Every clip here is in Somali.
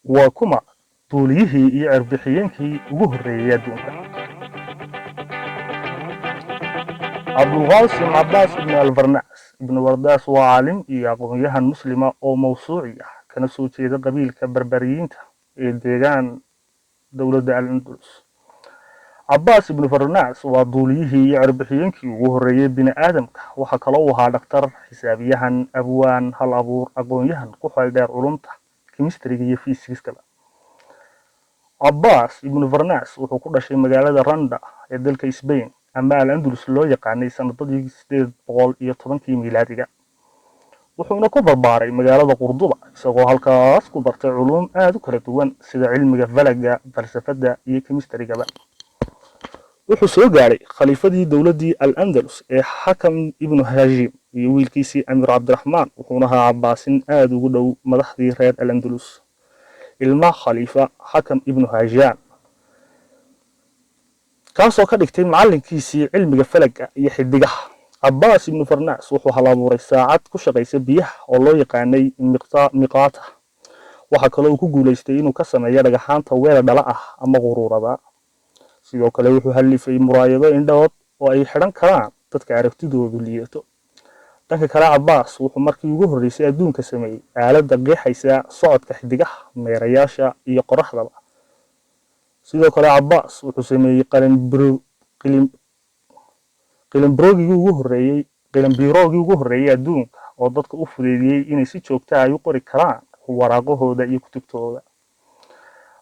waa kuma duuliyihii iyo cirbixiyeenkii ugu horreeyay adduunka. abulqaasim cabbaas ibn alfarnaas ibn wardaas waa caalim iyo aqoon-yahan muslima oo mawsuuci ah kana soo jeeda qabiilka barbariyiinta ee deegaan dowladda al-andalus. cabbaas ibnu farnaas waa duuliyihii iyo cirbixiyeenkii ugu horreeyay bini aadamka. waxaa kaloo uu ahaa dhaktar, xisaabiyahan, abwaan, hal abuur, aqoon-yahan ku xeeldheer culumta kimistriga iyo fiisigiskaba. cabbaas ibnu farnaas wuxuu ku dhashay magaalada randa ee dalka Spain ama al-andalus loo yaqaanay sanadadii 810 miilaadiga. wuxuuna ku barbaaray magaalada qurduba isagoo halkaas ku bartay culuum aad u kala duwan sida cilmiga falaga, falsafada iyo kimistrigaba. wuxuu soo gaaray khaliifadii dowladii al-andalus ee xakam ibnu hashim iyo wiilkiisii amir cabdiraxmaan. wuxuuna ahaa cabbaasin aad ugu dhow madaxdii reer al-andalus. ilma khaliifa xakam ibnu hashim kaasoo ka dhigtay macalinkiisii cilmiga falaga iyo xidigaha. cabbaas ibnu farnaas wuxuu hal abuuray saacad ku shaqaysa biyaha oo loo yaqaanay miqaata. waxaa kaloo uu ku guulaystay inuu ka sameeyo dhagaxaanta weela dhala ah ama quruurada. sidoo kale wuxuu halifay muraayado indhood oo ay xidhan karaan dadka aragtidoodu liidato. dhanka kale cabbaas wuxuu markii ugu horreysay adduunka sameeyey aaladda qeexaysa socodka xidigaha, meerayaasha iyo qoraxdaba. sidoo kale cabbaas wuxuu sameeyey qilimbiroogii ugu horreeyay adduunka oo dadka u fudeydiyey inay si joogto ah u qori karaan waraaqahooda iyo kutubtooda.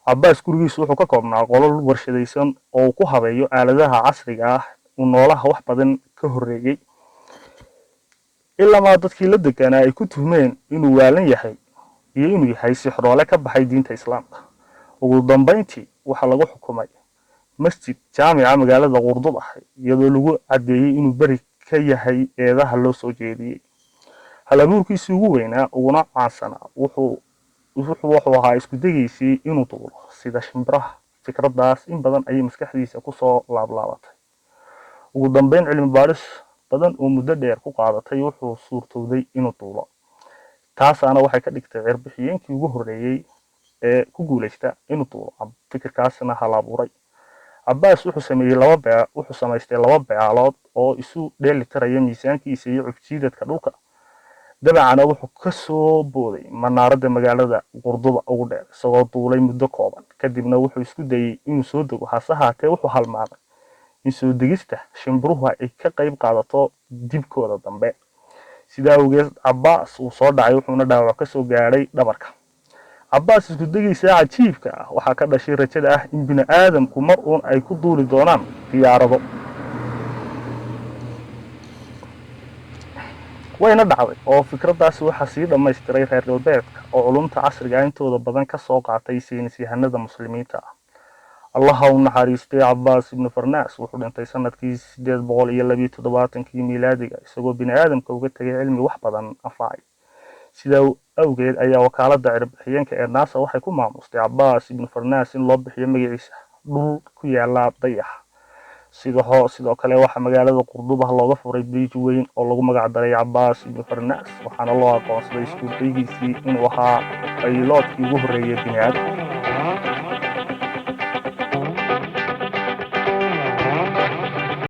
cabbaas gurigiisu wuxuu ka koobnaa qolal warshadaysan oo uu ku habeeyo aaladaha casriga ah uu noolaha wax badan ka horreeyay, ilamaa dadkii la deganaa ay ku tuhmeen inuu waalan yahay iyo inuu yahay sixroole ka baxay diinta islaamka. ugu dambeyntii waxaa lagu xukumay masjid jaamica magaalada qurduba iyadoo lagu cadeeyay inuu beri ka yahay eedaha loo soo jeediyey. hal abuurkiisii ugu weynaa uguna caansanaa wuxuu ahaa isku dagiisii inuu duulo sida shimbiraha. fikradaas in badan ayay maskaxdiisa kusoo laablaabatay. ugu dambeyn cilmi baadhis badan oo muddo dheer ku qaadatay wuxuu suurtowday inuu duulo. taasaana waxay ka dhigtay cirbixiyeenkii ugu horreeyay ee ku guulaysta inuu duulo. fikirkaasna hal abuuray. cabbaas wuxuu samaystay laba beecaalood oo isu dheeli tiraya miisaankiisa iyo cufjiidadka dhulka. dabacana wuxuu ka soo booday manaaradda magaalada qurduba ugu dheer isagoo duulay muddo kooban. kadibna wuxuu isku dayay inuu soo dego, hase haatee wuxuu halmaamay in soo degista shimbiruhu ay ka qayb qaadato dibkooda dambe. sidaa awgeed cabbaas uu soo dhacay wuxuuna dhaawac ka soo gaadhay dhabarka. cabbaas isku dagiisa cajiibka ah waxaa ka dhashay rajada ah in bini aadamku mar uun ay ku duuli doonaan diyaarado. wayna dhacday oo fikradaasi waxaa sii dhammaystiray reer galbeedka oo culumta casriga intooda badan ka soo qaatay saynis yahanada muslimiinta ah. allaha u naxariistay cabbaas ibnu farnaas wuxuu dhintay sanadkii 872 miilaadiga isagoo bini aadamka uga tegay cilmi wax badan anfacay. sidaa awgeed ayaa wakaaladda cirbixiyeenka ee naasa waxay ku maamustay cabbaas ibnu farnaas in loo bixiyo magaciisa dhul ku yaala dayax. sidoo kale waxaa magaalada qurduba looga furay bridge weyn oo lagu magac daray cabbaas ibnu farnaas, waxaana loo aqoonsaday isku daygiisii inuu ahaa bayloodkii ugu horreeyay bini aadamka.